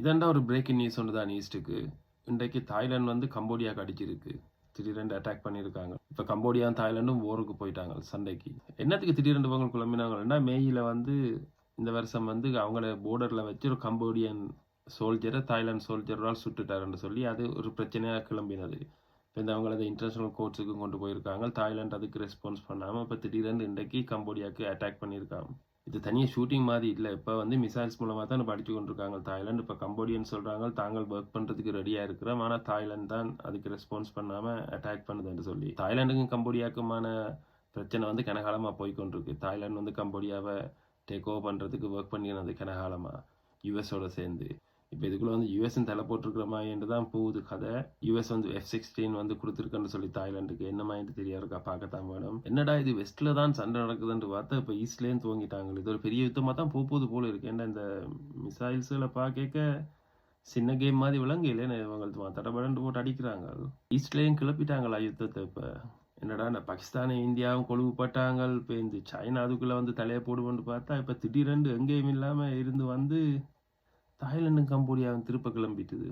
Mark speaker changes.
Speaker 1: இதண்டா ஒரு breaking news ஒன்று தான் ஈஸ்ட்டுக்கு. இன்றைக்கு தாய்லாந்து வந்து கம்போடியாவுக்கு அடிச்சிருக்கு. திடீரென்று அட்டாக் பண்ணியிருக்காங்க. இப்போ கம்போடியா தாய்லாண்டும் போருக்கு போயிட்டாங்க சண்டைக்கு. என்னத்துக்கு திடீரென்று இவங்க குழம்பினாங்கன்னா, மேயில வந்து இந்த வருஷம் வந்து அவங்கள போர்டரில் வச்சு ஒரு கம்போடியன் சோல்ஜரை தாய்லாந்து சோல்ஜரால் சுட்டுட்டாருன்னு சொல்லி அது ஒரு பிரச்சனையாக கிளம்பினது. இப்போ இந்த அவங்கள இன்டர்நேஷனல் கோர்ட்ஸுக்கு கொண்டு போயிருக்காங்க. தாய்லாந்து அதுக்கு ரெஸ்பான்ஸ் பண்ணாமல் இப்போ திடீரென்று இன்றைக்கு கம்போடியாவுக்கு அட்டாக் பண்ணியிருக்காங்க. இது தனியாக ஷூட்டிங் மாதிரி இல்லை. இப்போ வந்து மிசைல்ஸ் மூலமாக தான் படித்து கொண்டிருக்காங்க தாய்லாந்து. இப்போ கம்போடியன் சொல்கிறாங்க தாங்கள் ஒர்க் பண்ணுறதுக்கு ரெடியாக இருக்கிறோம், ஆனால் தாய்லாந்து தான் அதுக்கு ரெஸ்பான்ஸ் பண்ணாமல் அட்டாக் பண்ணுதுன்னு சொல்லி. தாய்லாண்டுக்கும் கம்போடியாவுக்குமான பிரச்சனை வந்து கனகாலமாக போய்கொண்டிருக்கு. தாய்லாந்து வந்து கம்போடியாவை டேக் ஓவர் பண்ணுறதுக்கு ஒர்க் பண்ணினது கனகாலமாக யுஎஸோட சேர்ந்து. இப்போ இதுக்குள்ள வந்து யுஎஸ்ன்னு தலை போட்டிருக்கிற மாதிரி தான் போகுது கதை. யுஎஸ் வந்து F-16 வந்து கொடுத்துருக்குன்னு சொல்லி தாய்லாந்துக்கு என்ன மாதிரி தெரியாதுக்கா பார்க்கத்தான் வேணும். என்னடா இது வெஸ்ட்ல தான் சண்டை நடக்குதுன்னு பார்த்தா இப்போ ஈஸ்ட்லேயும் துவங்கிட்டாங்க. இது ஒரு பெரிய யுத்தமாக தான் போகுது போல இருக்கு. ஏன்னா இந்த மிசைல்ஸில் பார்க்க சின்ன கேம் மாதிரி விளங்கு இல்லைன்னு இவங்க தடபடன்னு போட்டு அடிக்கிறாங்க. ஈஸ்ட்லேயும் கிளப்பிட்டாங்களா யுத்தத்தை. இப்போ என்னடா இந்த பாகிஸ்தானும் இந்தியாவும் கொழுவுப்பட்டாங்க. இப்போ இந்த சைனா அதுக்குள்ளே வந்து தலையை போடுவோன்னு பார்த்தா இப்போ திடீரென்று எங்கேயும் இல்லாமல் இருந்து வந்து தாய்லாண்டும் கம்போடியாவும் திருப்ப கிளம்பிட்டுது.